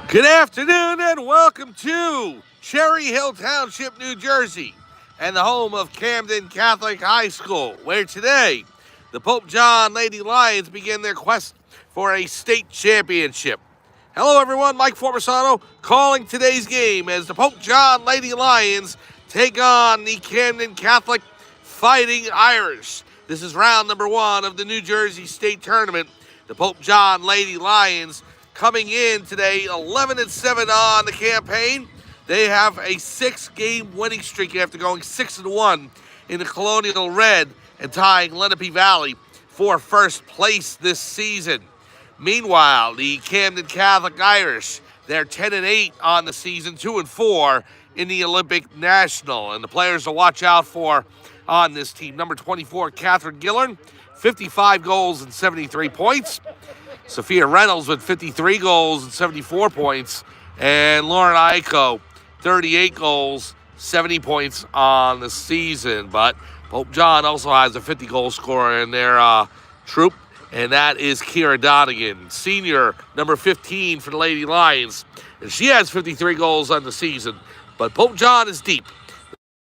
Good afternoon and welcome to Cherry Hill Township, New Jersey, and the home of Camden Catholic High School, where today the Pope John Lady Lions begin their quest for a state championship. Hello everyone, Mike Formisano calling today's game as the Pope John Lady Lions take on the Camden Catholic Fighting Irish. This is round number 1 of the New Jersey State Tournament. The Pope John Lady Lions coming in today 11-7 on the campaign. They have a 6-game winning streak after going 6-1 in the Colonial Red and tying Lenape Valley for first place this season. Meanwhile, the Camden Catholic Irish, they're 10-8 on the season, 2-4 in the Olympic National. And the players to watch out for on this team: number 24, Catherine Gillern, 55 goals and 73 points. Sophia Reynolds with 53 goals and 74 points. And Lauren Aiko, 38 goals, 70 points on the season. But Pope John also has a 50-goal scorer in their troop, and that is Kira Donegan, senior, number 15 for the Lady Lions. And she has 53 goals on the season. But Pope John is deep.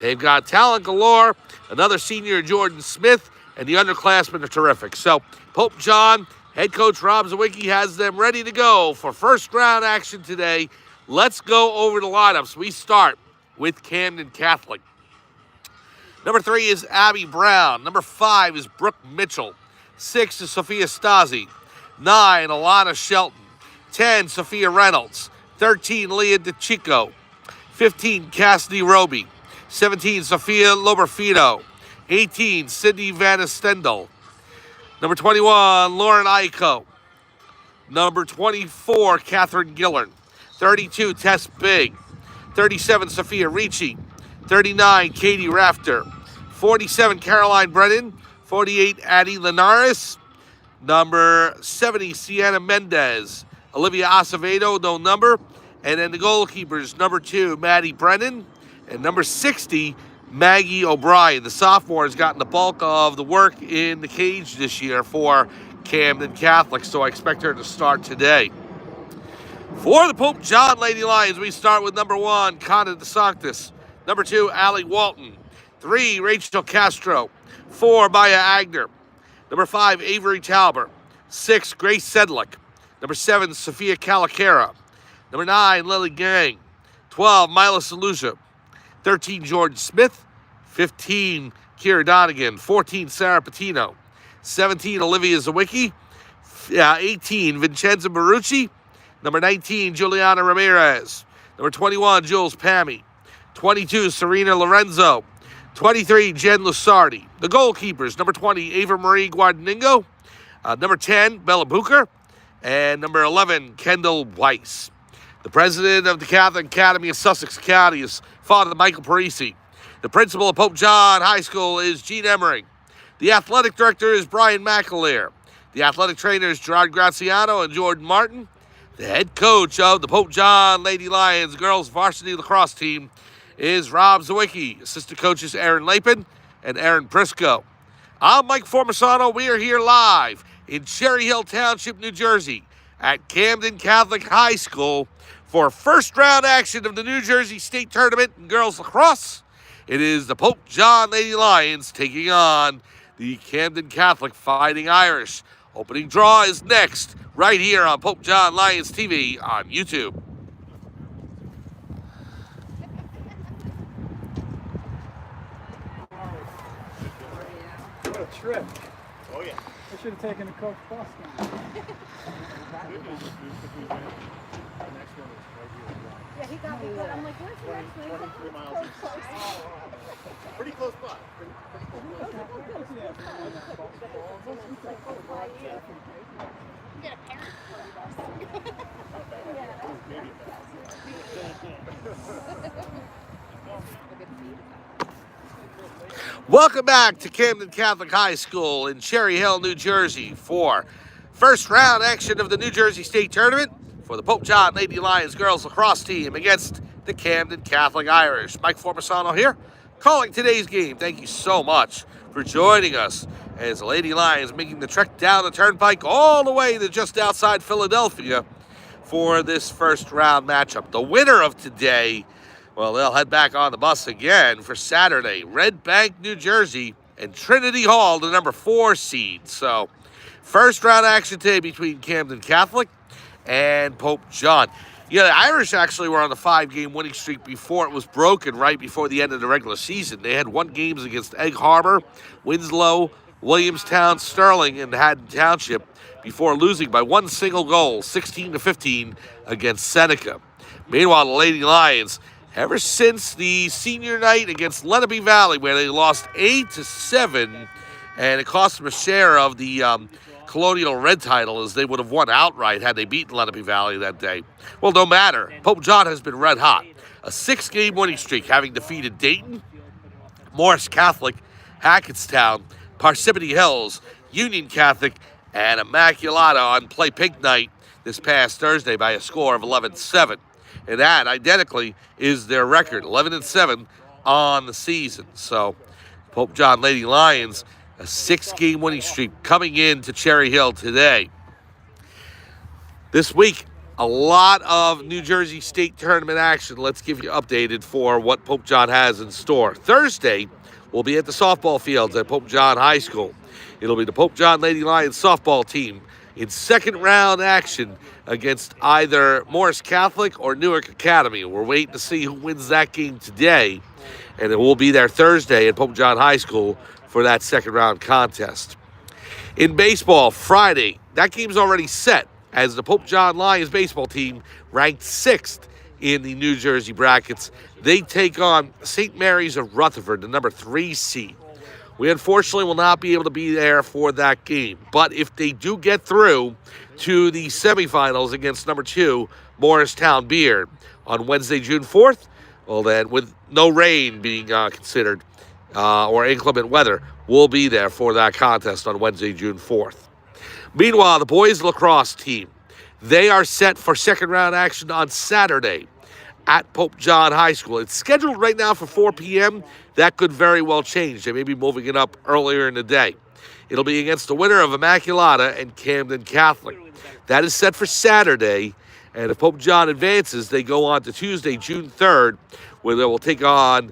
They've got talent galore, another senior, Jordan Smith, and the underclassmen are terrific. So Pope John, head coach Rob Zawicki, has them ready to go for first round action today. Let's go over the lineups. We start with Camden Catholic. Number 3 is Abby Brown. Number 5 is Brooke Mitchell. 6 is Sophia Stasi. 9, Alana Shelton. 10, Sophia Reynolds. 13, Leah DeChico. 15, Cassidy Roby. 17, Sophia Loberfino. 18, Sydney Van Estendel. Number 21, Lauren Aiko. Number 24, Catherine Gillern. 32, Tess Big. 37, Sophia Ricci. 39, Katie Rafter. 47, Caroline Brennan. 48, Addie Linares. Number 70, Sienna Mendez. Olivia Acevedo, no number. And then the goalkeepers, number 2, Maddie Brennan. And number 60, Maggie O'Brien. The sophomore has gotten the bulk of the work in the cage this year for Camden Catholic, so I expect her to start today. For the Pope John Lady Lions, we start with number 1, Conda DeSantis. Number 2, Allie Walton. 3, Rachel Castro. 4, Maya Agner. Number 5, Avery Talbert. 6, Grace Sedlick. Number 7, Sophia Calacara. Number 9, Lily Gang. 12, Mila Saluja. 13, Jordan Smith. 15, Kira Donegan. 14, Sarah Patino. 17, Olivia Zawicki. 18, Vincenza Marucci. Number 19, Juliana Ramirez. Number 21, Jules Pami. 22, Serena Lorenzo. 23, Jen Lusardi. The goalkeepers, number 20, Ava Marie Guadagnino. Number 10, Bella Booker. And number 11, Kendall Weiss. The president of the Catholic Academy of Sussex County is Father Michael Parisi. The principal of Pope John High School is Gene Emmering. The athletic director is Brian McAleer. The athletic trainers, Gerard Graziano and Jordan Martin. The head coach of the Pope John Lady Lions girls varsity lacrosse team is Rob Zawicki. Assistant coaches Aaron Lapin and Aaron Prisco. I'm Mike Formisano. We are here live in Cherry Hill Township, New Jersey at Camden Catholic High School for first round action of the New Jersey State Tournament in girls lacrosse. It is the Pope John Lady Lions taking on the Camden Catholic Fighting Irish. Opening draw is next, right here on Pope John Lions TV on YouTube. What a trip. Oh, yeah. I should have taken a Coach bus down. Yeah, he got me good. I'm like, where's the next one? 23 miles. Pretty close by. Get a parent Welcome back to Camden Catholic High School in Cherry Hill, New Jersey for first round action of the New Jersey State Tournament for the Pope John Lady Lions girls lacrosse team against the Camden Catholic Irish. Mike Formisano here, calling today's game. Thank you so much for joining us as the Lady Lions making the trek down the turnpike all the way to just outside Philadelphia for this first round matchup. The winner of today, well, they'll head back on the bus again for Saturday. Red Bank, New Jersey, and Trinity Hall, the number 4 seed. So, first round action today between Camden Catholic and Pope John. Yeah, the Irish actually were on the 5-game winning streak before it was broken, right before the end of the regular season. They had won games against Egg Harbor, Winslow, Williamstown, Sterling, and Haddon Township before losing by one single goal, 16-15, against Seneca. Meanwhile, the Lady Lions, ever since the senior night against Lenape Valley, where they lost 8-7, and it cost them a share of the Colonial Red title, as they would have won outright had they beaten Lenape Valley that day. Well, no matter. Pope John has been red hot. A 6-game winning streak, having defeated Dayton, Morris Catholic, Hackettstown, Parsippany Hills, Union Catholic, and Immaculata on Play Pink Night this past Thursday by a score of 11-7. And that, identically, is their record, 11-7 on the season. So, Pope John Lady Lions, a 6-game winning streak coming into Cherry Hill today. This week, a lot of New Jersey State Tournament action. Let's give you updated for what Pope John has in store. Thursday, we'll be at the softball fields at Pope John High School. It'll be the Pope John Lady Lions softball team in second-round action against either Morris Catholic or Newark Academy. We're waiting to see who wins that game today, and it will be there Thursday at Pope John High School for that second-round contest. In baseball, Friday, that game's already set as the Pope John Lions baseball team, ranked 6th in the New Jersey brackets. They take on St. Mary's of Rutherford, the number 3 seed. We unfortunately will not be able to be there for that game, but if they do get through to the semifinals against number 2, Morristown Beard, on Wednesday, June 4th, well then, with no rain being considered, or inclement weather, we'll be there for that contest on Wednesday, June 4th. Meanwhile, the boys lacrosse team, they are set for second-round action on Saturday at Pope John High School. It's scheduled right now for 4 p.m. That could very well change. They may be moving it up earlier in the day. It'll be against the winner of Immaculata and Camden Catholic. That is set for Saturday, and if Pope John advances, they go on to Tuesday, June 3rd, where they will take on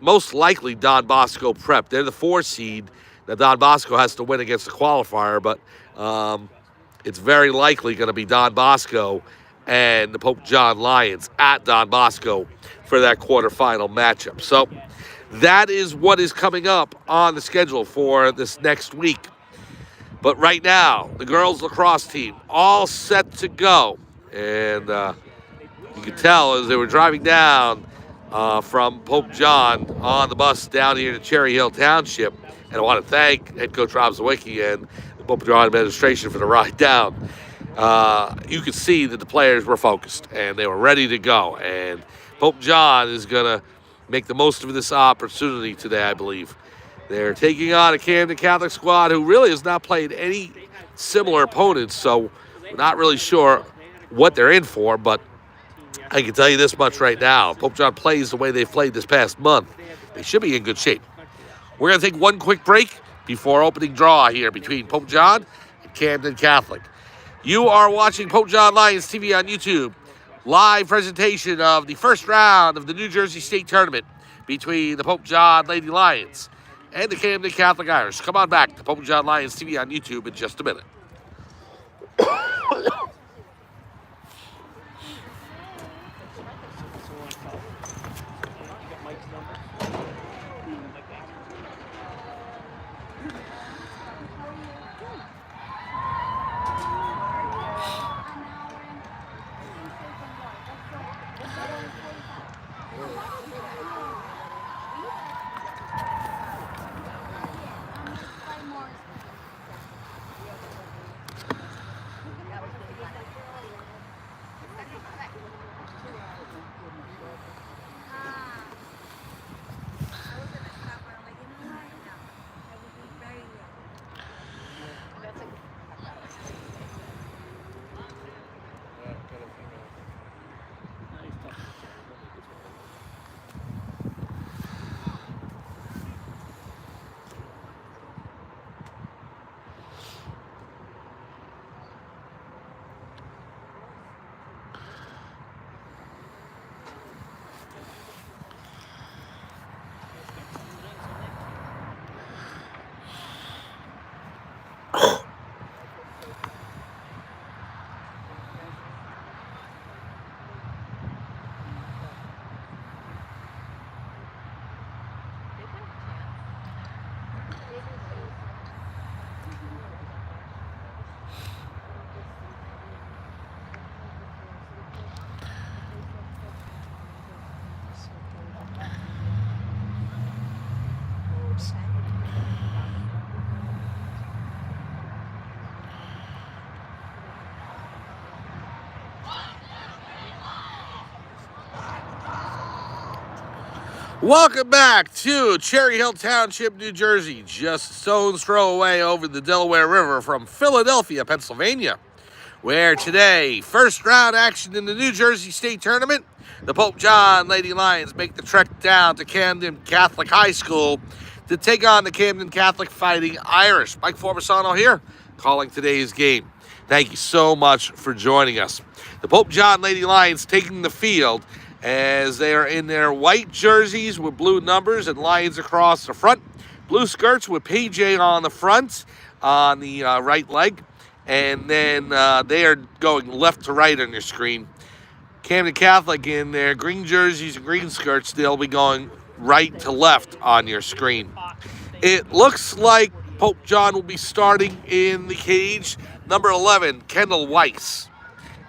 most likely Don Bosco Prep. They're the 4 seed. Now, Don Bosco has to win against the qualifier, but it's very likely going to be Don Bosco and the Pope John Lions at Don Bosco for that quarterfinal matchup. So that is what is coming up on the schedule for this next week. But right now, the girls lacrosse team all set to go. And you can tell as they were driving down from Pope John on the bus down here to Cherry Hill Township. And I want to thank head coach Rob Zawicki and the Pope John administration for the ride down. You could see that the players were focused and they were ready to go. And Pope John is going to make the most of this opportunity today, I believe. They're taking on a Camden Catholic squad who really has not played any similar opponents, so we're not really sure what they're in for, but I can tell you this much right now. Pope John plays the way they've played this past month. They should be in good shape. We're going to take one quick break before opening draw here between Pope John and Camden Catholic. You are watching Pope John Lions TV on YouTube. Live presentation of the first round of the New Jersey State Tournament between the Pope John Lady Lions and the Camden Catholic Irish. Come on back to Pope John Lions TV on YouTube in just a minute. Welcome back to Cherry Hill Township, New Jersey, just a stone's throw away over the Delaware River from Philadelphia, Pennsylvania, where today, first round action in the New Jersey State Tournament, the Pope John Lady Lions make the trek down to Camden Catholic High School to take on the Camden Catholic Fighting Irish. Mike Forbesano here, calling today's game. Thank you so much for joining us. The Pope John Lady Lions taking the field as they are in their white jerseys with blue numbers and lions across the front, blue skirts with PJ on the front on the right leg, and then they are going left to right on your screen. Camden Catholic in their green jerseys and green skirts, they'll be going right to left on your screen. It looks like Pope John will be starting in the cage, number 11, Kendall Weiss,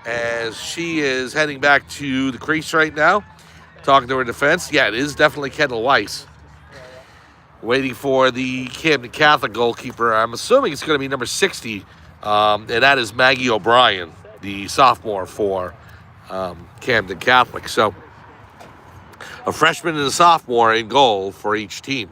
as she is heading back to the crease right now, talking to her defense. Yeah, it is definitely Kendall Weiss. Waiting for the Camden Catholic goalkeeper. I'm assuming it's going to be number 60, and that is Maggie O'Brien, the sophomore for Camden Catholic. So a freshman and a sophomore in goal for each team.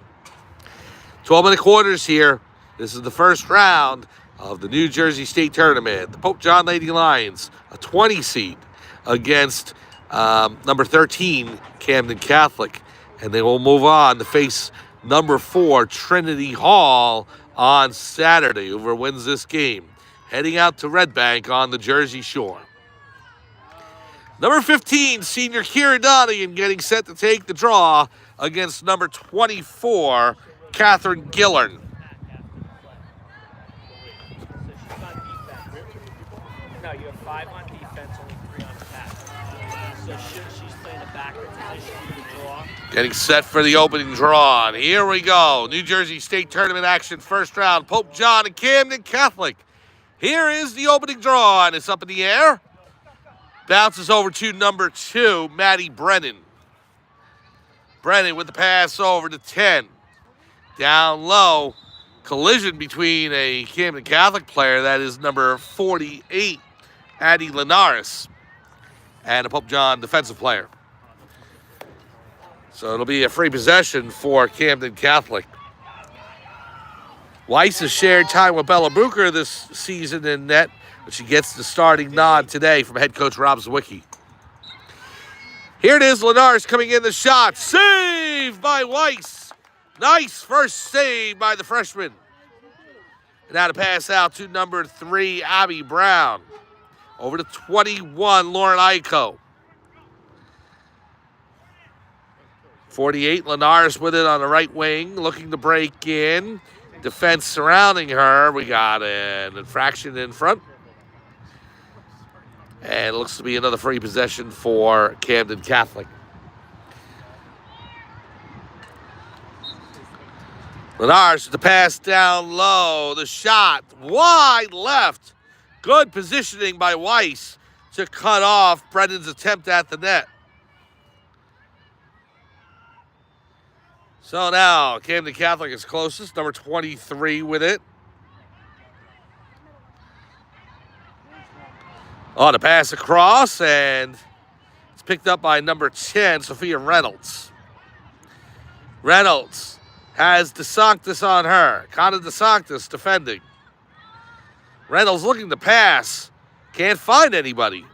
12-minute quarters here. This is the first round of the New Jersey State Tournament. The Pope John Lady Lions, a 20 seed against number 13, Camden Catholic. And they will move on to face number 4, Trinity Hall on Saturday. Whoever wins this game, heading out to Red Bank on the Jersey Shore. Number 15, senior Kira Donegan, getting set to take the draw against number 24, Catherine Gillern. No, you have 5 on defense, only 3 on attack. So she's playing a backward position to draw. Getting set for the opening draw. And here we go. New Jersey State Tournament action, first round. Pope John and Camden Catholic. Here is the opening draw, and it's up in the air. Bounces over to number 2, Maddie Brennan. Brennan with the pass over to 10. Down low. Collision between a Camden Catholic player, that is number 48, Addie Linares, and a Pope John defensive player. So it'll be a free possession for Camden Catholic. Weiss has shared time with Bella Brooker this season in net, but she gets the starting nod today from head coach Rob Zwicky. Here it is, Linares coming in the shot. Saved by Weiss. Nice first save by the freshman. And now to pass out to number 3, Abby Brown. Over to 21, Lauren Ico. 48, Linares with it on the right wing, looking to break in. Defense surrounding her. We got an infraction in front. And it looks to be another free possession for Camden Catholic. Linares with the pass down low. The shot wide left. Good positioning by Weiss to cut off Brendan's attempt at the net. So now Camden Catholic is closest. Number 23 with it. Oh, the pass across, and it's picked up by number 10, Sophia Reynolds. Reynolds has DeSanctis on her. Connor DeSanctis defending. Reynolds looking to pass. Can't find anybody.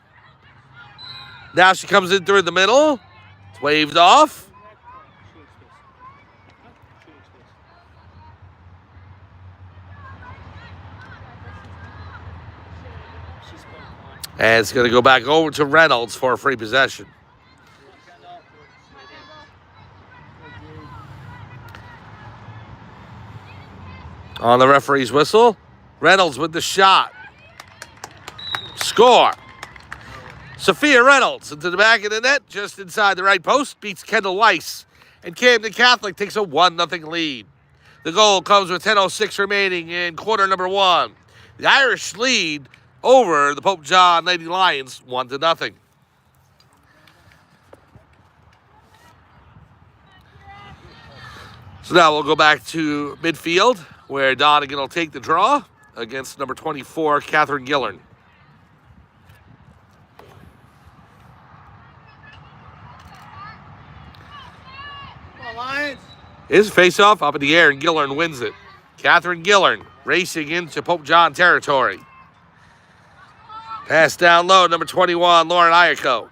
Now she comes in through the middle. It's waved off. And it's going to go back over to Reynolds for a free possession. On the referee's whistle, Reynolds with the shot. Score. Sophia Reynolds into the back of the net, just inside the right post, beats Kendall Weiss. And Camden Catholic takes a 1-0 lead. The goal comes with 10:06 remaining in quarter number 1. The Irish lead over the Pope John Lady Lions 1-0. So now we'll go back to midfield, where Donegan will take the draw against number 24, Catherine Gillern. on, Lions. His face-off up in the air, and Gillern wins it. Catherine Gillern racing into Pope John territory. Pass down low, number 21, Lauren Ayako.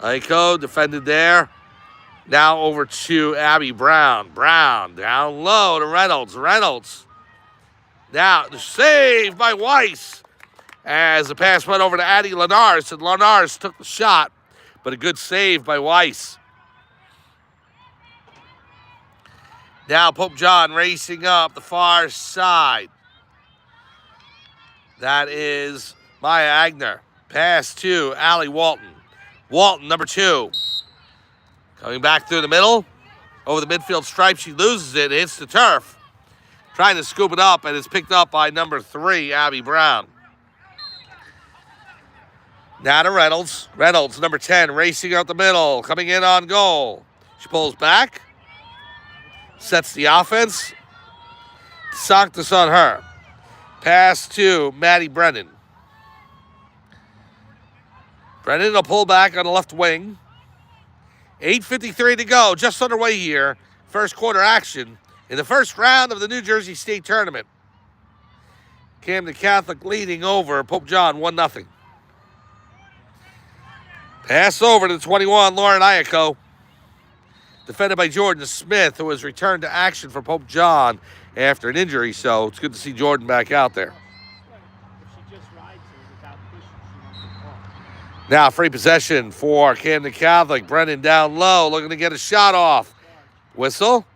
Ayako defended there. Now over to Abby Brown. Brown down low to Reynolds. Reynolds. Now the save by Weiss as the pass went over to Addie Lenars, and Lenars took the shot, but a good save by Weiss. Now Pope John racing up the far side. That is Maya Agner. Pass to Allie Walton. Walton, number 2. Coming back through the middle. Over the midfield stripe, she loses it, hits the turf. Trying to scoop it up, and it's picked up by number 3, Abby Brown. Now to Reynolds. Reynolds, number 10, racing out the middle, coming in on goal. She pulls back. Sets the offense. Sanctus on her. Pass to Maddie Brennan. Brennan will pull back on the left wing. 8:53 to go, just underway here. First quarter action in the first round of the New Jersey State Tournament. Camden Catholic leading over Pope John 1-0. Pass over to the 21, Lauren Ayako. Defended by Jordan Smith, who has returned to action for Pope John after an injury, so it's good to see Jordan back out there. Now free possession for Camden Catholic. Brennan down low, looking to get a shot off. Whistle.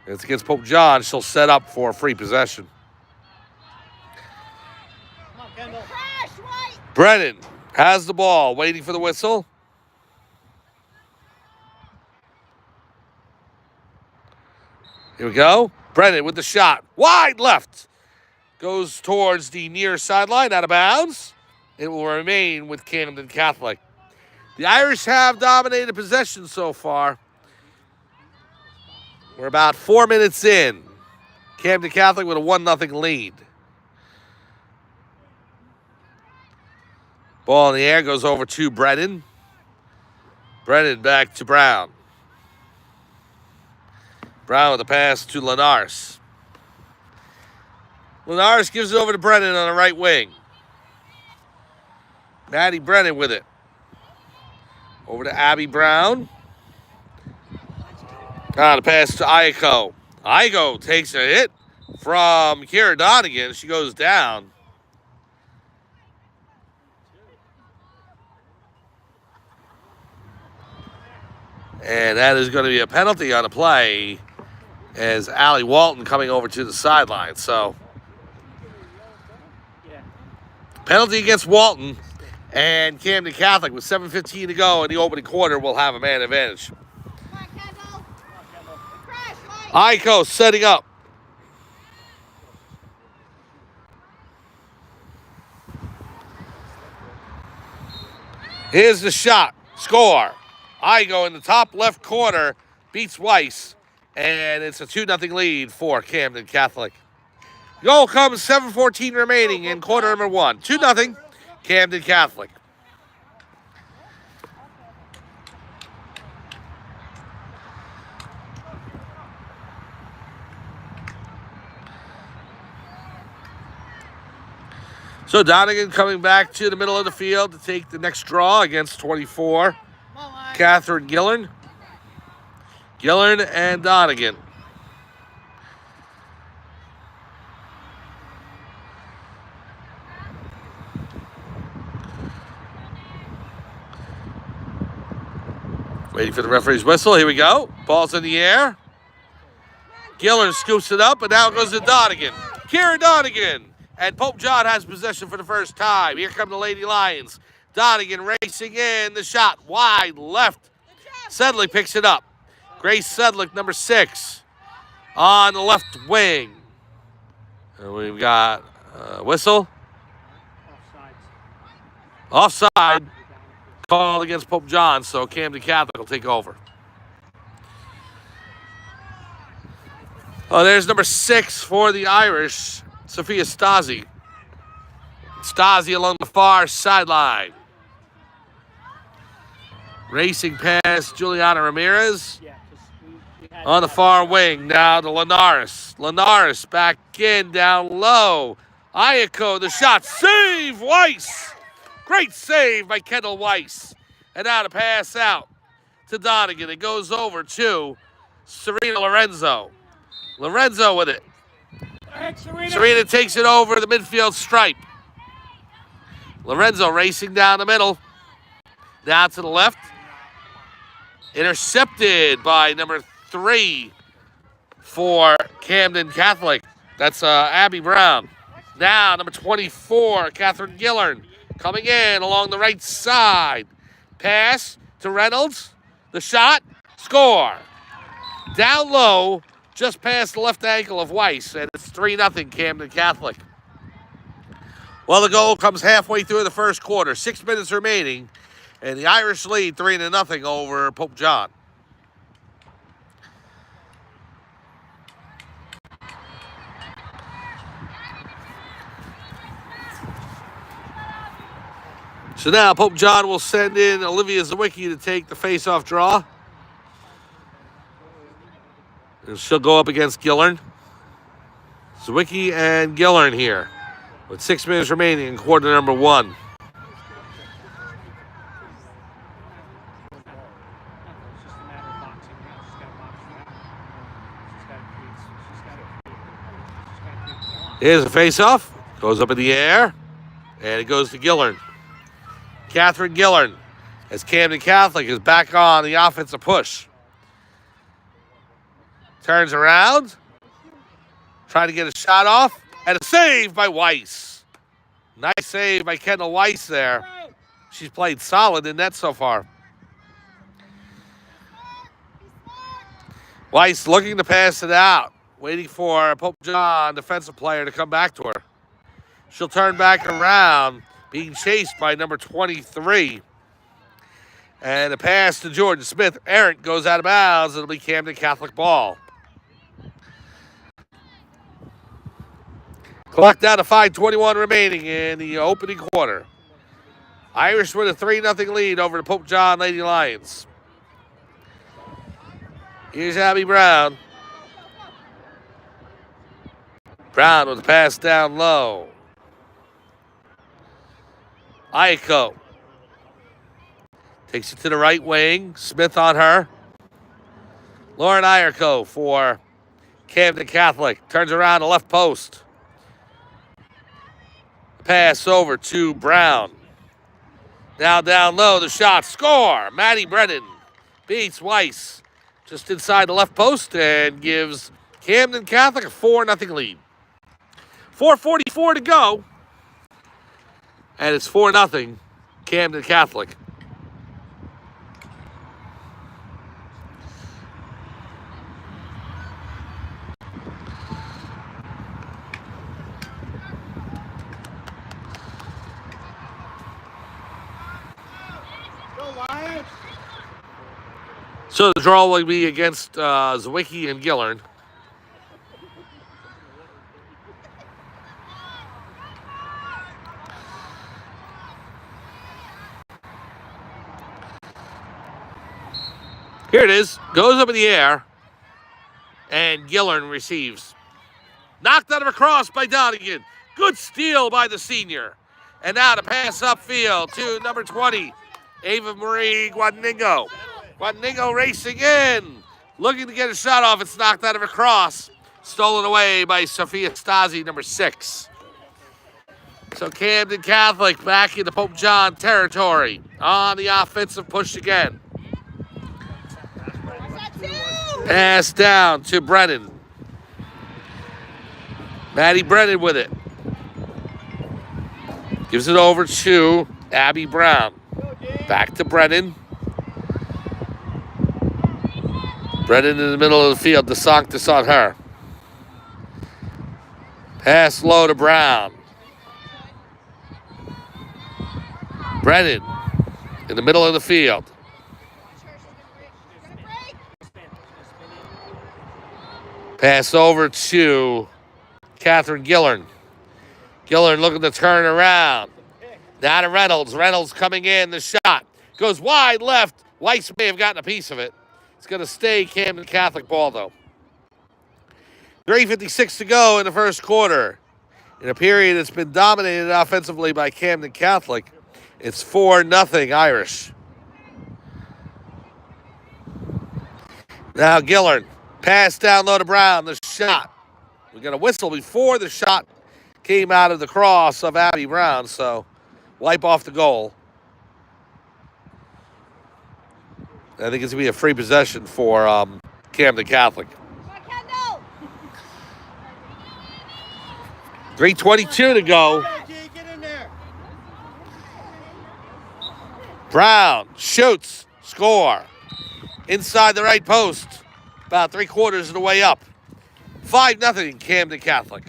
It's against Pope John. She'll set up for free possession. Come on, Kendall. Brennan has the ball, waiting for the whistle. Here we go. Brennan with the shot. Wide left. Goes towards the near sideline, out of bounds. It will remain with Camden Catholic. The Irish have dominated possession so far. We're about 4 minutes in. Camden Catholic with a 1-0 lead. Ball in the air goes over to Brennan. Brennan back to Brown. Brown with a pass to Lenars. Lenars gives it over to Brennan on the right wing. Maddie Brennan with it. Over to Abby Brown. The pass to Ayako. Ayako takes a hit from Kira Donegan. She goes down. And that is going to be a penalty on the play as Allie Walton coming over to the sideline. So, penalty against Walton, and Camden Catholic with 7:15 to go in the opening quarter will have a man advantage. Iko setting up. Here's the shot. Score. Iko in the top left corner beats Weiss. And it's a 2-0 lead for Camden Catholic. Goal comes 7:14 remaining in quarter number 1. 2-0 Camden Catholic. So Donegan coming back to the middle of the field to take the next draw against 24. Catherine Gillern. Gillern and Donegan. Waiting for the referee's whistle. Here we go. Ball's in the air. Gillern scoops it up, and now it goes to Donegan. Kira Donegan. And Pope John has possession for the first time. Here come the Lady Lions. Donegan racing in. The shot wide left. Sedley picks it up. Grace Sedlick, number 6, on the left wing. And we've got whistle. Offside. Called against Pope John, so Camden Catholic will take over. Oh, there's number 6 for the Irish, Sophia Stasi. Stasi along the far sideline. Racing past Juliana Ramirez. Yeah, because we had On the far wing, now to Linares. Linares back in, down low. Ayako, the shot, save, Weiss. Great save by Kendall Weiss. And now to pass out to Donegan. It goes over to Serena Lorenzo. Lorenzo with it. Serena takes it over the midfield stripe. Lorenzo racing down the middle. Down to the left. Intercepted by number 3 for Camden Catholic. That's Abby Brown. Now, number 24, Catherine Gillern, coming in along the right side. Pass to Reynolds. The shot. Score. Down low, just past the left ankle of Weiss, and it's 3-0 Camden Catholic. Well, the goal comes halfway through the first quarter. 6 minutes remaining, and the Irish lead 3-0 over Pope John. So now Pope John will send in Olivia Zawicki to take the face-off draw. And she'll go up against Gillern. Zawicki and Gillern here with 6 minutes remaining in quarter number 1. Here's a face-off. Goes up in the air. And it goes to Gillern. Catherine Gillern, as Camden Catholic is back on the offensive push. Turns around. Trying to get a shot off. And a save by Weiss. Nice save by Kendall Weiss there. She's played solid in net so far. Weiss looking to pass it out. Waiting for a Pope John defensive player to come back to her. She'll turn back around, being chased by number 23. And a pass to Jordan Smith. Errant goes out of bounds. It'll be Camden Catholic ball. Clock down to 5:21 remaining in the opening quarter. Irish with a 3-0 lead over the Pope John Lady Lions. Here's Abby Brown. Brown with the pass down low. Ayako takes it to the right wing. Smith on her. Lauren Ayako for Camden Catholic. Turns around the left post. Pass over to Brown. Now down low, the shot. Score! Maddie Brennan beats Weiss just inside the left post and gives Camden Catholic a 4-0 lead. 4:44 to go. And it's 4-0 Camden Catholic. So the draw will be against Zawicki and Gillern. Here it is. Goes up in the air. And Gillern receives. Knocked out of a cross by Donegan. Good steal by the senior. And now to pass upfield to number 20, Ava Marie Guadagnino. Guadagnino racing in. Looking to get a shot off. It's knocked out of a cross. Stolen away by Sophia Stasi, number 6. So Camden Catholic back into Pope John territory. On the offensive push again. Pass down to Brennan. Maddie Brennan with it. Gives it over to Abby Brown. Back to Brennan. Brennan in the middle of the field. DeSanctis on her. Pass low to Brown. Brennan in the middle of the field. Pass over to Catherine Gillern. Gillern looking to turn around. Now to Reynolds. Reynolds coming in. The shot goes wide left. Weiss may have gotten a piece of it. It's going to stay Camden Catholic ball, though. 3:56 to go in the first quarter. In a period that's been dominated offensively by Camden Catholic, it's 4-0 Irish. Now Gillern. Pass down low to Brown. The shot. We got a whistle before the shot came out of the cross of Abby Brown, so wipe off the goal. I think it's going to be a free possession for Camden Catholic. 3:22 to go. Get in there. Brown shoots, score. Inside the right post, about 3/4 of the way up. 5-0 Camden Catholic.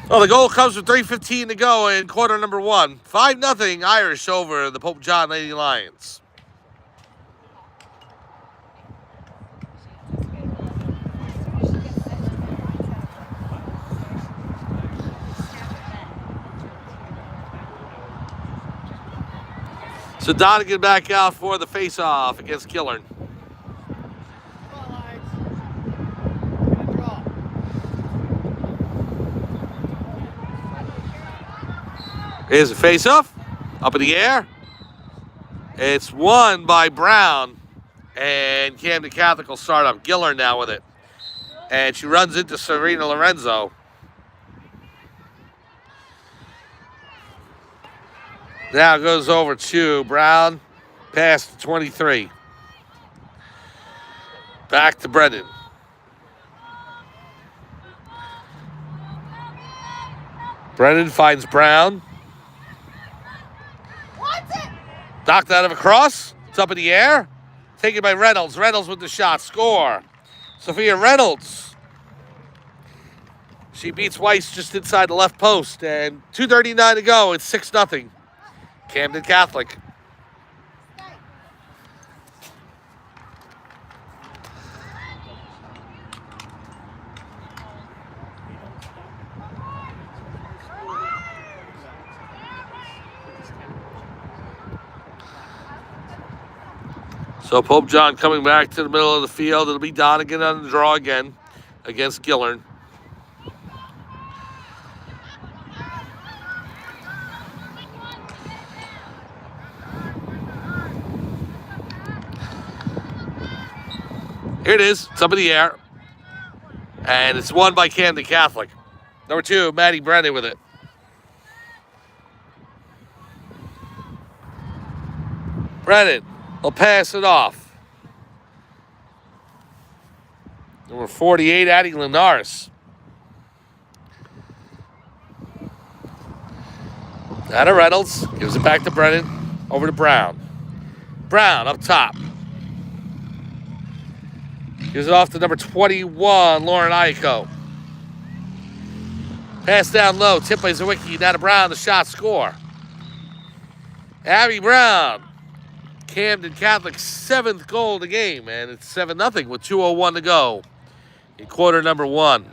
Well, the goal comes with 3:15 to go in quarter number 1. 5-0 Irish over the Pope John Lady Lions. So Donegan back out for the face-off against Gillern. Here's a face-off. Up in the air. It's won by Brown. And Camden Catholic will start up. Gillern now with it. And she runs into Serena Lorenzo. Now goes over to Brown. Pass to 23. Back to Brendan. Brendan finds Brown. Knocked out of a cross. It's up in the air. Taken by Reynolds. Reynolds with the shot. Score. Sophia Reynolds. She beats Weiss just inside the left post. And 2:39 to go. It's 6-0. Camden Catholic. So Pope John coming back to the middle of the field. It'll be Donegan on the draw again against Gillern. Here it is. It's up in the air. And it's won by Camden Catholic. Number 2, Maddie Brennan with it. Brennan will pass it off. Number 48, Addie Linares. Out of Reynolds. Gives it back to Brennan. Over to Brown. Brown up top. Gives it off to number 21, Lauren Ico. Pass down low. Tip by Zawicki. Now to Brown. The shot. Score. Abby Brown. Camden Catholic's 7th goal of the game. And it's 7-0 with 2:01 to go in quarter number 1.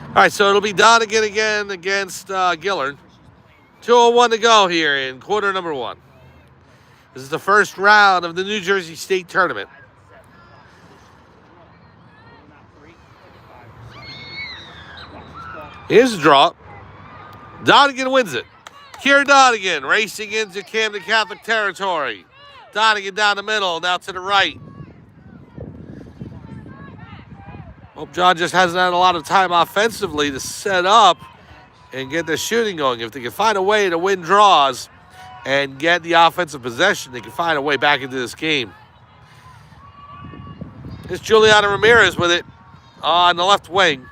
All right, so it'll be Donegan again against Gillern. 2:01 to go here in quarter number 1. This is the first round of the New Jersey State Tournament. Here's the draw. Donegan wins it. Kira Donegan racing into Camden Catholic territory. Donegan down the middle, now to the right. Hope John just hasn't had a lot of time offensively to set up and get the shooting going. If they can find a way to win draws and get the offensive possession, they can find a way back into this game. It's Juliana Ramirez with it on the left wing.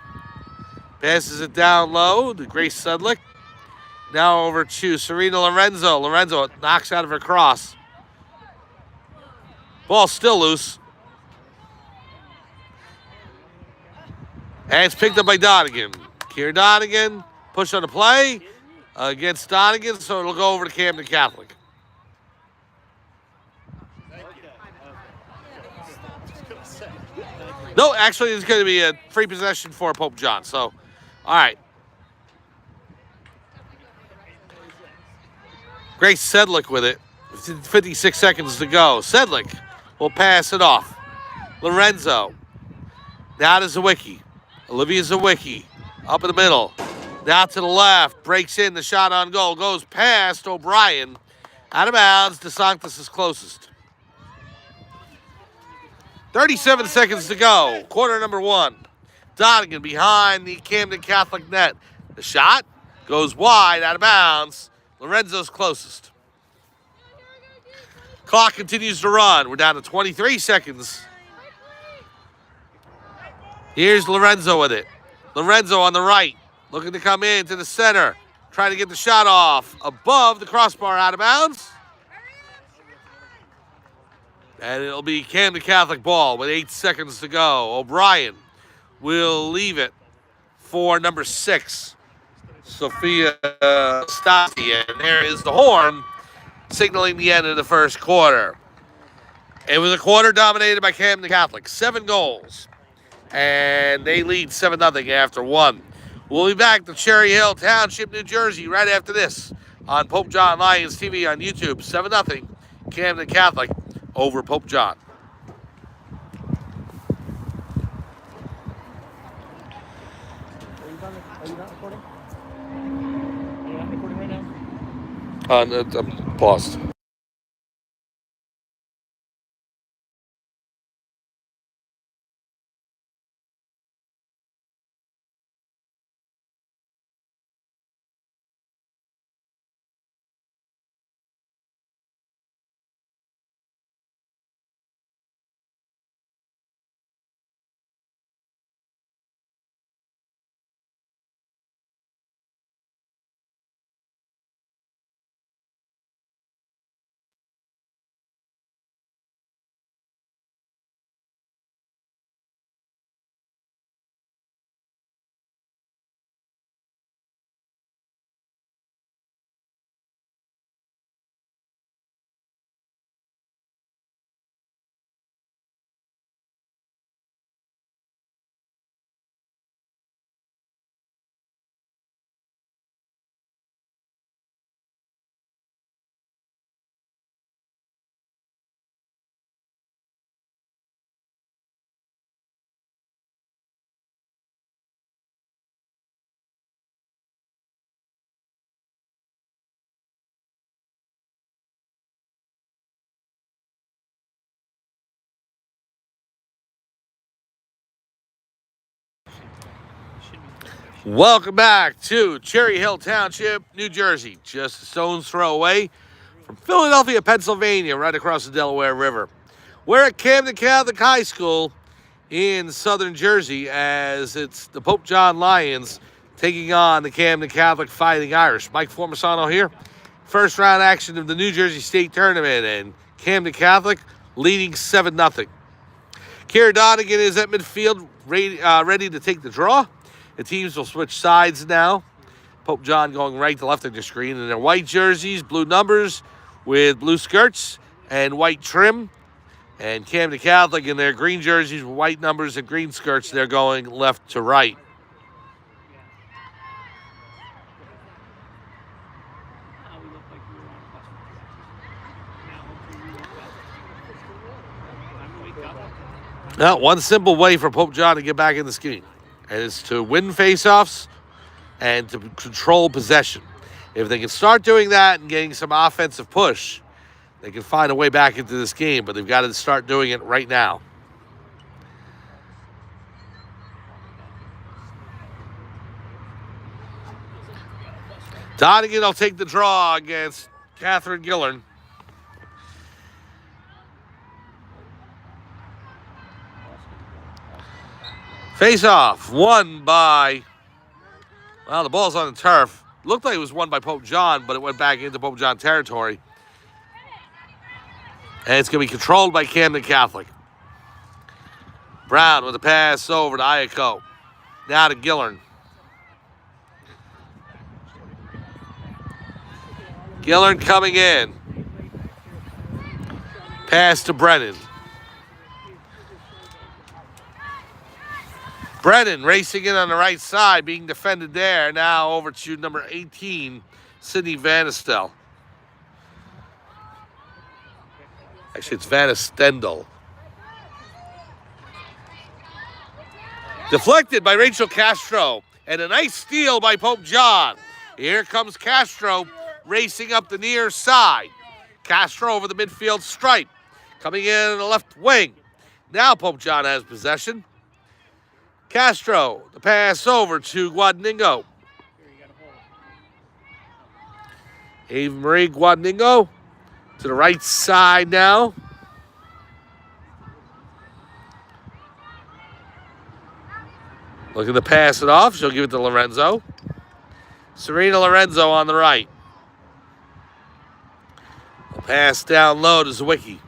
Passes it down low to Grace Sedlick. Now over to Serena Lorenzo. Lorenzo knocks out of her cross. Ball still loose. And it's picked up by Donegan. Kier Donegan, push on the play. against Donegan, so it'll go over to Camden Catholic. No, actually, it's going to be a free possession for Pope John. So, all right. Grace Sedlick with it. 56 seconds to go. Sedlick will pass it off. Lorenzo. Now to Zawicki. Olivia Zawicki. Up in the middle. Now to the left. Breaks in. The shot on goal. Goes past O'Brien. Out of bounds. DeSantis is closest. 37 seconds to go. Quarter number one. Donegan behind the Camden Catholic net. The shot goes wide. Out of bounds. Lorenzo's closest. Clock continues to run. We're down to 23 seconds. Here's Lorenzo with it. Lorenzo on the right. Looking to come in to the center. Trying to get the shot off. Above the crossbar, out of bounds. And it'll be Camden Catholic ball with 8 seconds to go. O'Brien will leave it for number 6, Sophia Stasi. And there is the horn signaling the end of the first quarter. It was a quarter dominated by Camden Catholic. 7 goals. And they lead 7-0 after 1. We'll be back to Cherry Hill Township, New Jersey, right after this on Pope John Lions TV on YouTube. 7-0 Camden Catholic over Pope John. Are you not recording? You're not recording right now? I'm paused. Welcome back to Cherry Hill Township, New Jersey. Just a stone's throw away from Philadelphia, Pennsylvania, right across the Delaware River. We're at Camden Catholic High School in southern Jersey as it's the Pope John Lions taking on the Camden Catholic Fighting Irish. Mike Formisano here. First round action of the New Jersey State Tournament, and Camden Catholic leading 7-0. Kira Donegan is at midfield, ready to take the draw. The teams will switch sides now. Pope John going right to left of the screen in their white jerseys, blue numbers with blue skirts and white trim. And Camden Catholic in their green jerseys with white numbers and green skirts, they're going left to right. Now, one simple way for Pope John to get back in the scheme, and it's to win faceoffs and to control possession. If they can start doing that and getting some offensive push, they can find a way back into this game, but they've got to start doing it right now. Donegan will take the draw against Catherine Gillern. Face-off, won by, well, the ball's on the turf. Looked like it was won by Pope John, but it went back into Pope John territory. And it's going to be controlled by Camden Catholic. Brown with a pass over to Ayako. Now to Gillern. Gillern coming in. Pass to Brennan. Brennan racing in on the right side, being defended there. Now over to number 18, Sydney Vanistel. Actually, it's Vanistendel. Deflected by Rachel Castro. And a nice steal by Pope John. Here comes Castro racing up the near side. Castro over the midfield stripe. Coming in the left wing. Now Pope John has possession. Castro, the pass over to Guadagnino. Ava Marie Guadagnino to the right side now. Looking to pass it off. She'll give it to Lorenzo. Serena Lorenzo on the right. A pass down low to Zawicki.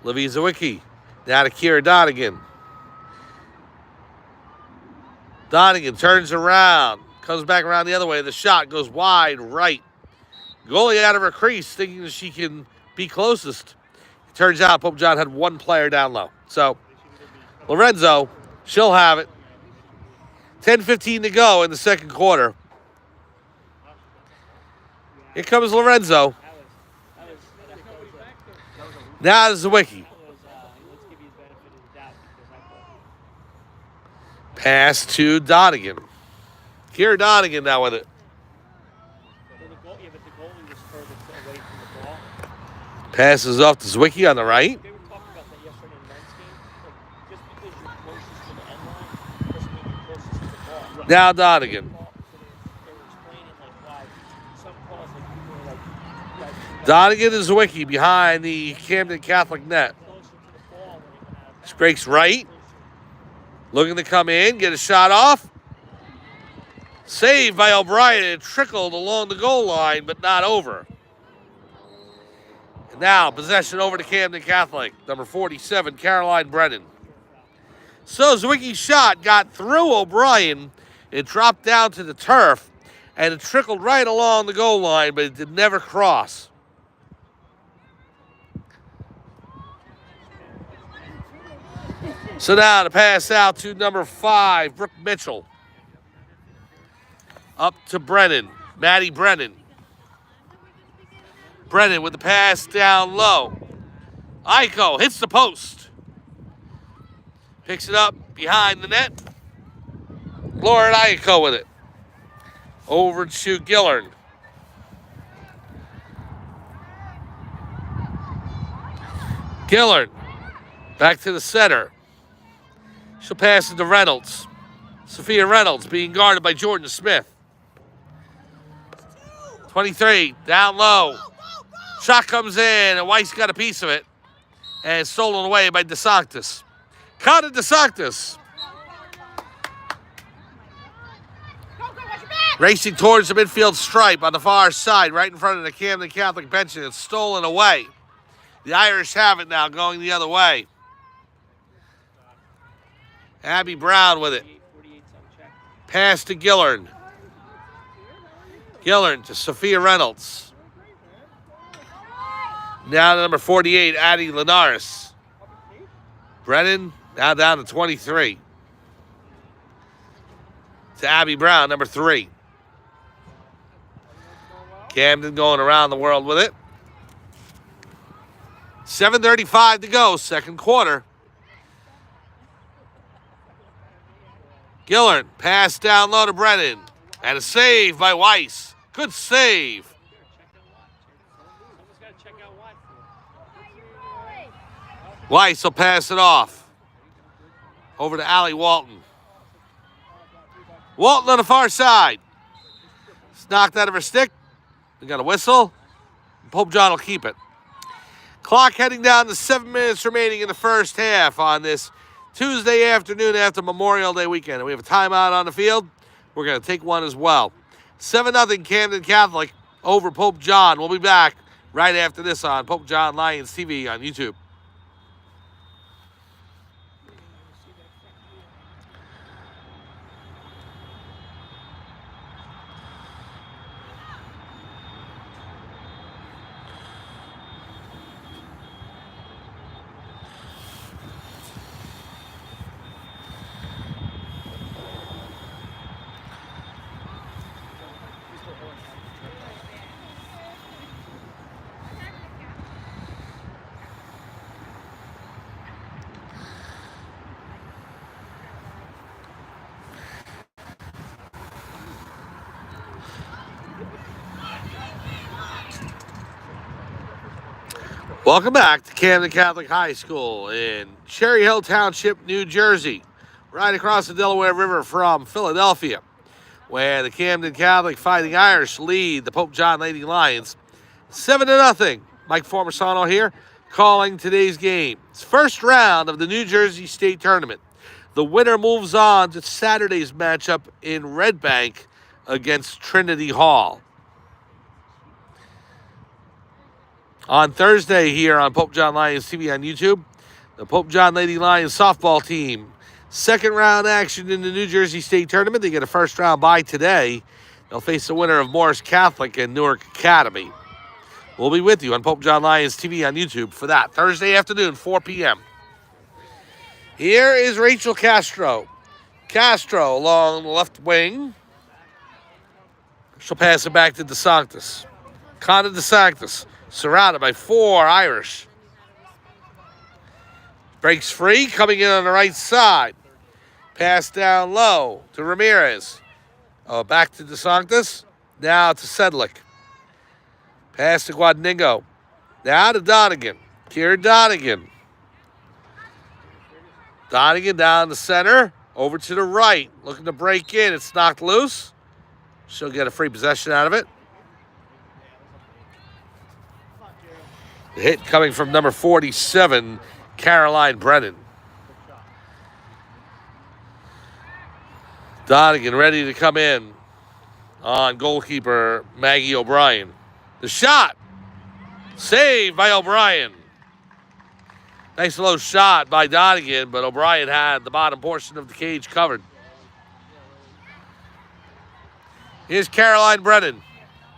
Livy Zawicki. Now to Kira Donegan. Donegan turns around. Comes back around the other way. The shot goes wide right. Goalie out of her crease thinking that she can be closest. It turns out Pope John had one player down low. So Lorenzo, she'll have it. 10:15 to go in the second quarter. Here comes Lorenzo. Now Zawicki. Pass to Donegan. Kira Donegan now with it. Passes off to Zawicki on the right. Now Donegan. Donegan and Zawicki behind the Camden Catholic net. Breaks right. Looking to come in, get a shot off. Saved by O'Brien. It trickled along the goal line, but not over. And now possession over to Camden Catholic. Number 47, Caroline Brennan. So Zawicki's shot got through O'Brien. It dropped down to the turf, and it trickled right along the goal line, but it did never cross. So now to pass out to number 5, Brooke Mitchell. Up to Brennan, Maddie Brennan. Brennan with the pass down low. Aiko hits the post. Picks it up behind the net. Lauren Aiko with it. Over to Gillern. Gillern back to the center. She'll pass it to Reynolds. Sophia Reynolds being guarded by Jordan Smith. 23, down low. Shot comes in, and Weiss got a piece of it. And stolen away by DeSantis. Caught DeSantis. Racing towards the midfield stripe on the far side, right in front of the Camden Catholic bench, and it's stolen away. The Irish have it now, going the other way. Abby Brown with it. Pass to Gillern. Gillern to Sophia Reynolds. Now to number 48, Addie Linares. Brennan now down to 23. To Abby Brown, number 3. Camden going around the world with it. 7:35 to go, second quarter. Gillern, pass down low to Brennan. And a save by Weiss. Good save. Weiss will pass it off. Over to Allie Walton. Walton on the far side. It's knocked out of her stick. We got a whistle. Pope John will keep it. Clock heading down to 7 minutes remaining in the first half on this Tuesday afternoon after Memorial Day weekend. And we have a timeout on the field. We're going to take one as well. 7-0 Camden Catholic over Pope John. We'll be back right after this on Pope John Lions TV on YouTube. Welcome back to Camden Catholic High School in Cherry Hill Township, New Jersey, right across the Delaware River from Philadelphia, where the Camden Catholic Fighting Irish lead the Pope John Lady Lions 7-0. Mike Formisano here, calling today's game. It's first round of the New Jersey State Tournament. The winner moves on to Saturday's matchup in Red Bank against Trinity Hall. On Thursday here on Pope John Lions TV on YouTube, the Pope John Lady Lions softball team, second round action in the New Jersey State Tournament. They get a first round bye today. They'll face the winner of Morris Catholic and Newark Academy. We'll be with you on Pope John Lions TV on YouTube for that Thursday afternoon, 4 p.m. Here is Rachel Castro. Castro along the left wing. She'll pass it back to DeSantis. Connor DeSantis, surrounded by 4 Irish. Breaks free, coming in on the right side. Pass down low to Ramirez. Back to DeSantis. Now to Sedlick. Pass to Guadagnino. Now to Donegan. Kieran Donegan. Donegan down the center. Over to the right. Looking to break in. It's knocked loose. She'll get a free possession out of it. The hit coming from number 47, Caroline Brennan. Donegan ready to come in on goalkeeper Maggie O'Brien. The shot. Saved by O'Brien. Nice low shot by Donegan, but O'Brien had the bottom portion of the cage covered. Here's Caroline Brennan.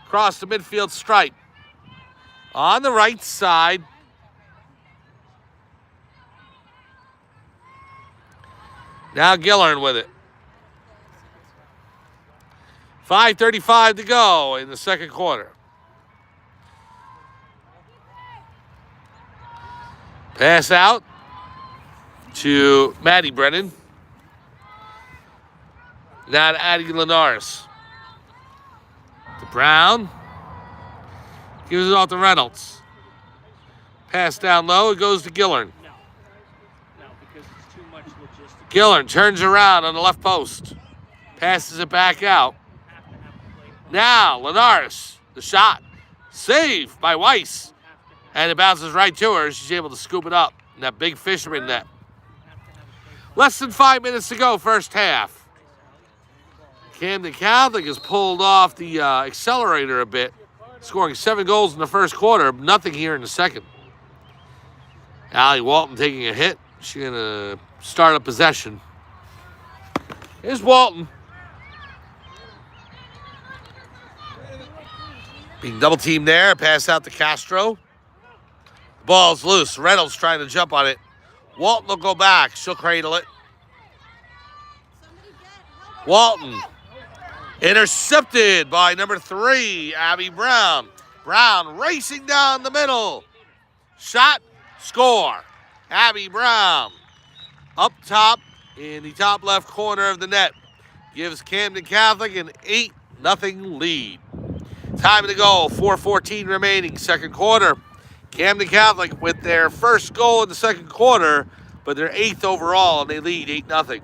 Across the midfield stripe. On the right side. Now Gillern with it. 5:35 to go in the second quarter. Pass out to Maddie Brennan. Now to Addie Linares. To Brown. Gives it off to Reynolds. Pass down low. It goes to Gillern. No, because it's too much logistics. Gillern turns around on the left post. Passes it back out. Now, Linares. The shot. Saved by Weiss. And it bounces right to her. She's able to scoop it up in that big fisherman net. Less than 5 minutes to go, first half. Camden Catholic has pulled off the accelerator a bit, scoring 7 goals in the first quarter, nothing here in the second. Allie Walton taking a hit. She's going to start a possession. Here's Walton. Being double teamed there. Pass out to Castro. Ball's loose. Reynolds trying to jump on it. Walton will go back. She'll cradle it. Walton. Intercepted by number 3, Abby Brown. Brown racing down the middle. Shot. Score. Abby Brown. Up top in the top left corner of the net. Gives Camden Catholic an 8-0 lead. Time to go. 4:14 remaining. Second quarter. Camden Catholic with their first goal in the second quarter, but they're 8th overall, and they lead 8-0.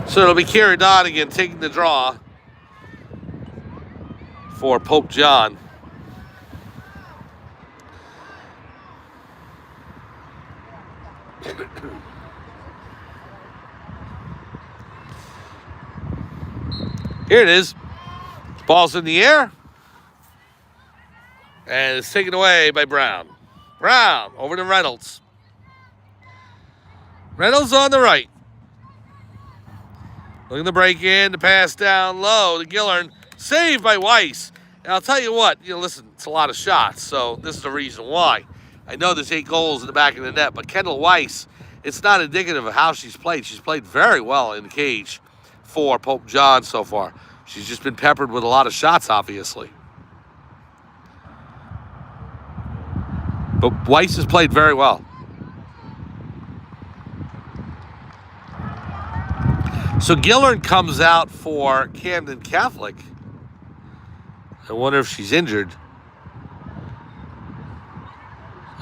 So it'll be Kieran Donegan taking the draw for Pope John. Here it is. Ball's in the air. And it's taken away by Brown. Brown over to Reynolds. Reynolds on the right. Looking to break in, to pass down low to Gillern. Saved by Weiss. And I'll tell you what, listen, it's a lot of shots, so this is the reason why. I know there's 8 goals in the back of the net, but Kendall Weiss, it's not indicative of how she's played. She's played very well in the cage for Pope John so far. She's just been peppered with a lot of shots, obviously. But Weiss has played very well. So Gillard comes out for Camden Catholic. I wonder if she's injured.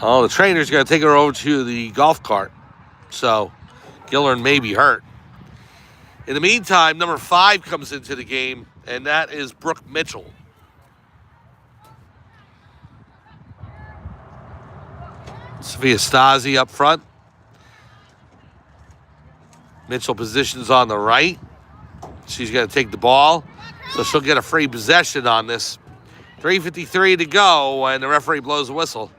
Oh, the trainer's going to take her over to the golf cart. So Gillard may be hurt. In the meantime, number 5 comes into the game, and that is Brooke Mitchell. Sophia Stasi up front. Mitchell positions on the right. She's going to take the ball, so she'll get a free possession on this. 3:53 to go, and the referee blows a whistle.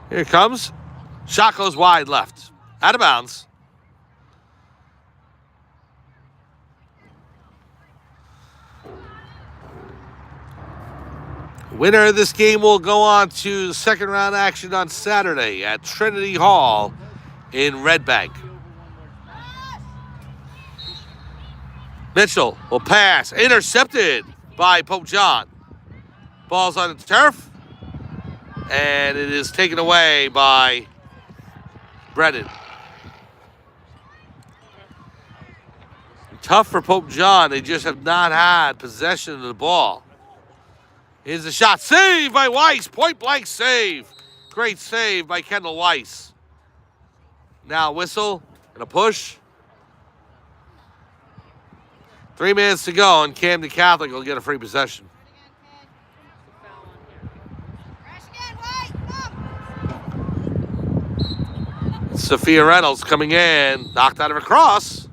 Here it comes. Shot goes wide left. Out of bounds. Winner of this game will go on to the second round action on Saturday at Trinity Hall in Red Bank. Mitchell will pass. Intercepted by Pope John. Ball's on the turf. And it is taken away by Brennan. Tough for Pope John. They just have not had possession of the ball. Here's the shot. Save by Weiss. Point blank save. Great save by Kendall Weiss. Now whistle and a push. 3 minutes to go, and Camden Catholic will get a free possession. Sophia Reynolds coming in. Knocked out of a cross.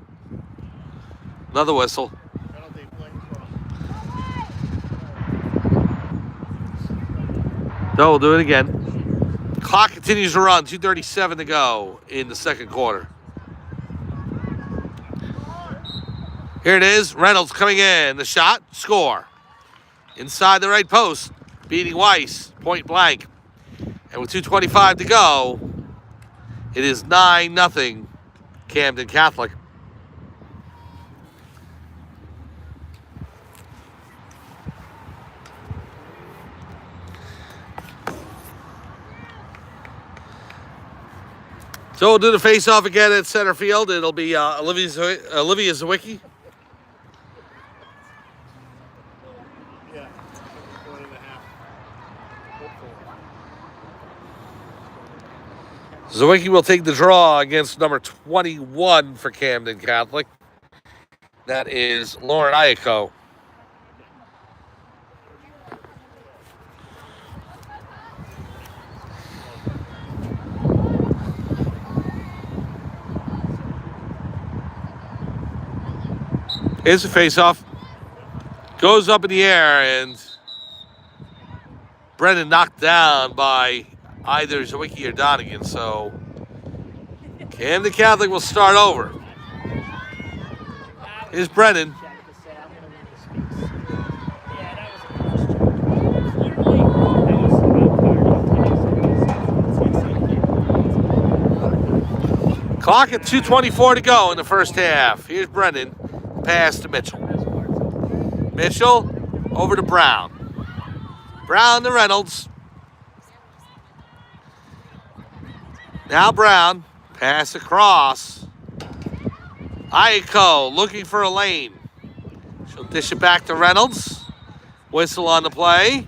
Another whistle. No, we'll do it again. Clock continues to run. 2:37 to go in the second quarter. Here it is. Reynolds coming in. The shot. Score. Inside the right post. Beating Weiss. Point blank. And with 2:25 to go, it is 9-0 Camden Catholic. So we'll do the face-off again at center field. It'll be Olivia Zawicki. Yeah, 1.5. Zawicki will take the draw against number 21 for Camden Catholic. That is Lauren Ayako. Here's the face-off. Goes up in the air, and Brennan knocked down by either Zawicki or Donegan. So Camden Catholic will start over. Here's Brennan. Clock at 2:24 to go in the first half. Here's Brennan. Pass to Mitchell. Mitchell over to Brown. Brown to Reynolds. Now Brown. Pass across. Ayako looking for a lane. She'll dish it back to Reynolds. Whistle on the play.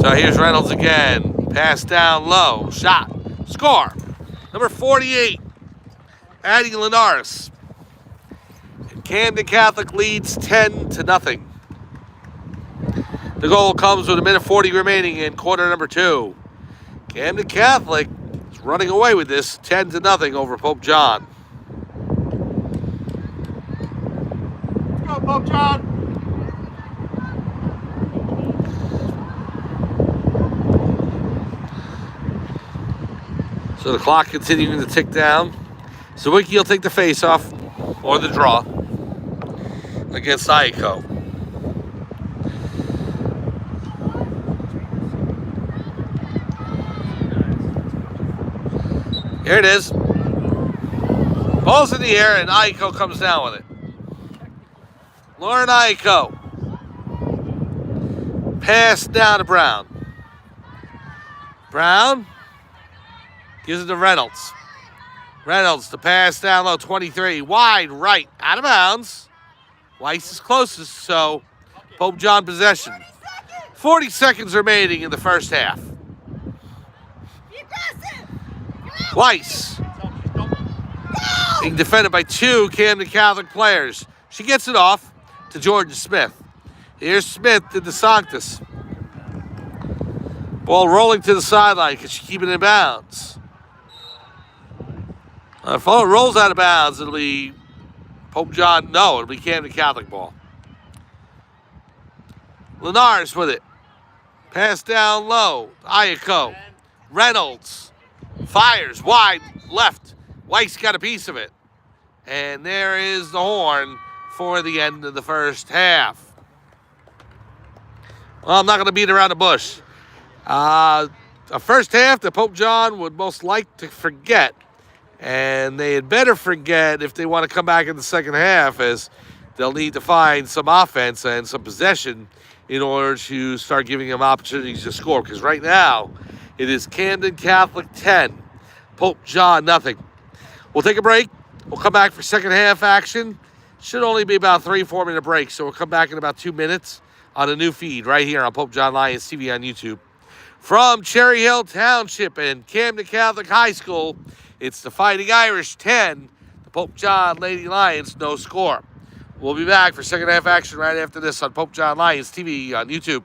So here's Reynolds again. Pass down low. Shot. Score. Number 48. Addie Linares. And Camden Catholic leads 10-0. The goal comes with 1:40 remaining in quarter number 2. Camden Catholic is running away with this 10-0 over Pope John. Go, Pope John! So the clock continuing to tick down. Zawicki will take the face-off or the draw. against Ico. Here it is. Ball's in the air, and Ico comes down with it. Lauren Ico. Pass down to Brown. Brown gives it to Reynolds. Reynolds, the pass down low, 23. Wide right, out of bounds. Weiss is closest, so Pope John possession. 40 seconds remaining in the first half. Weiss being defended by two Camden Catholic players. She gets it off to Jordan Smith. Here's Smith to DeSantis. Ball rolling to the sideline. Can she keep it in bounds? If it rolls out of bounds, it'll be Pope John. No, it'll be Camden Catholic ball. Linares with it. Pass down low. Ico. Reynolds. Fires wide left. Weiss got a piece of it. And there is the horn for the end of the first half. Well, I'm not going to beat around the bush. A first half that Pope John would most like to forget. And they had better forget if they want to come back in the second half, as they'll need to find some offense and some possession in order to start giving them opportunities to score. Because right now, it is Camden Catholic 10, Pope John nothing. We'll take a break. We'll come back for second half action. Should only be about 3-4 minute break, so we'll come back in about 2 minutes on a new feed right here on Pope John Lions TV on YouTube. From Cherry Hill Township and Camden Catholic High School, it's the Fighting Irish 10, the Pope John Lady Lions no score. We'll be back for second half action right after this on Pope John Lions TV on YouTube.